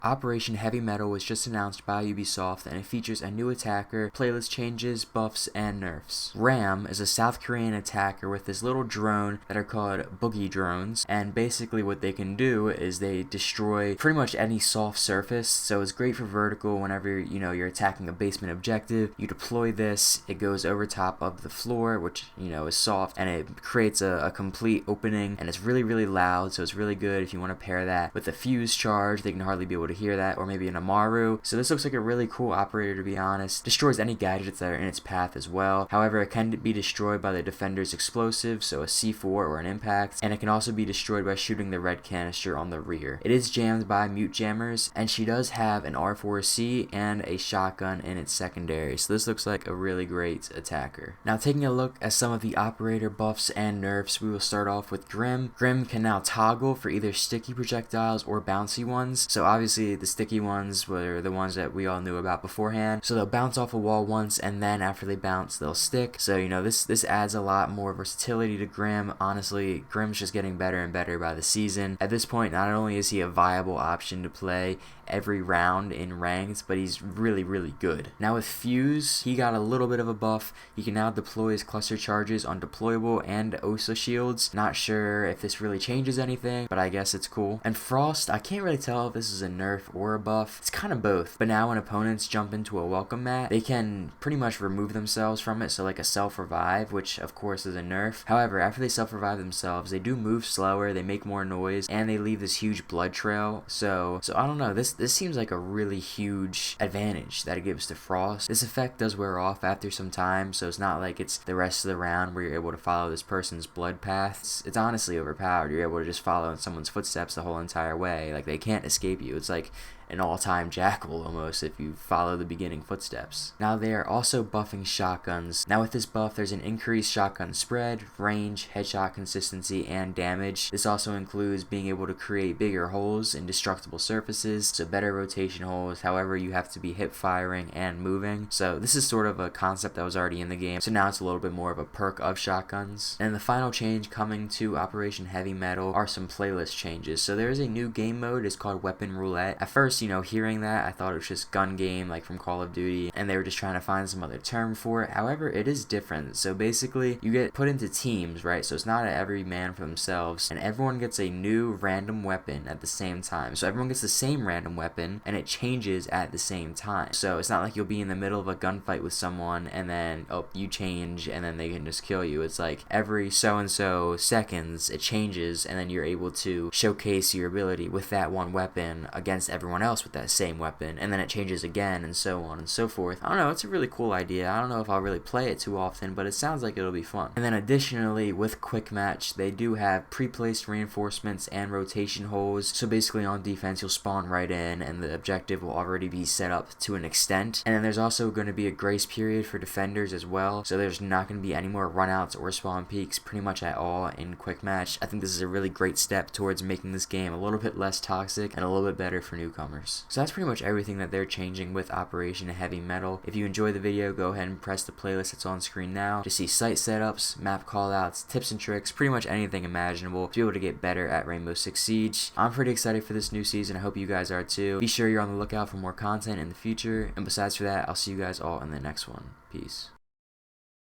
Operation Heavy Metal was just announced by Ubisoft, and it features a new attacker, playlist changes, buffs, and nerfs. Ram is a South Korean attacker with this little drone that are called boogie drones, and basically what they can do is they destroy pretty much any soft surface, so it's great for vertical whenever, you're attacking a basement objective. You deploy this, it goes over top of the floor, which, is soft, and it creates a complete opening, and it's really, really loud, so it's really good if you want to pair that with a fuse charge. They can hardly be able to hear that, or maybe an Amaru. So this looks like a really cool operator, to be honest. Destroys any gadgets that are in its path as well. However, it can be destroyed by the defender's explosive, so a C4 or an impact, and it can also be destroyed by shooting the red canister on the rear. It is jammed by mute jammers, and she does have an R4C and a shotgun in its secondary, so this looks like a really great attacker. Now, taking a look at some of the operator buffs and nerfs, we will start off with Grim. Grim can now toggle for either sticky projectiles or bouncy ones. So obviously the sticky ones were the ones that we all knew about beforehand. So they'll bounce off a wall once, and then after they bounce, they'll stick. So, this adds a lot more versatility to Grim. Honestly, Grim's just getting better and better by the season. At this point, not only is he a viable option to play every round in ranked, but he's really, really good. Now with Fuse, he got a little bit of a buff. He can now deploy his cluster charges on deployable and OSA shields. Not sure if this really changes anything, but I guess it's cool. And Frost, I can't really tell if this is a nerf or a buff. It's kind of both. But now when opponents jump into a welcome mat, they can pretty much remove themselves from it, so like a self-revive, which of course is a nerf. However, after they self-revive themselves, they do move slower, they make more noise, and they leave this huge blood trail. So I don't know, this seems like a really huge advantage that it gives to Frost. This effect does wear off after some time, so it's not like it's the rest of the round where you're able to follow this person's blood paths. It's honestly overpowered. You're able to just follow in someone's footsteps the whole entire way. Like, they can't escape you. It's like an all-time jackal almost if you follow the beginning footsteps. Now they are also buffing shotguns. Now with this buff, there's an increased shotgun spread, range, headshot consistency, and damage. This also includes being able to create bigger holes in destructible surfaces, so better rotation holes. However, you have to be hip firing and moving. So this is sort of a concept that was already in the game, so now it's a little bit more of a perk of shotguns. And the final change coming to Operation Heavy Metal are some playlist changes. So there is a new game mode. It's called Weapon Roulette. At first, hearing that, I thought it was just gun game like from Call of Duty, and they were just trying to find some other term for it. However, it is different. So basically, you get put into teams, right? So it's not every man for themselves, and everyone gets a new random weapon at the same time. So everyone gets the same random weapon, and it changes at the same time. So it's not like you'll be in the middle of a gunfight with someone, and then, you change, and then they can just kill you. It's like every so-and-so seconds, it changes, and then you're able to showcase your ability with that one weapon against everyone else with that same weapon, and then it changes again, and so on and so forth. I don't know, it's a really cool idea. I don't know if I'll really play it too often, but it sounds like it'll be fun. And then additionally, with Quick Match, they do have pre-placed reinforcements and rotation holes, so basically on defense, you'll spawn right in, and the objective will already be set up to an extent. And then there's also going to be a grace period for defenders as well, so there's not going to be any more runouts or spawn peaks pretty much at all in Quick Match. I think this is a really great step towards making this game a little bit less toxic and a little bit better for newcomers. So that's pretty much everything that they're changing with Operation Heavy Metal. If you enjoyed the video, go ahead and press the playlist that's on screen now to see site setups, map callouts, tips and tricks, pretty much anything imaginable to be able to get better at Rainbow Six Siege. I'm pretty excited for this new season. I hope you guys are too. Be sure you're on the lookout for more content in the future, and besides for that, I'll see you guys all in the next one. Peace.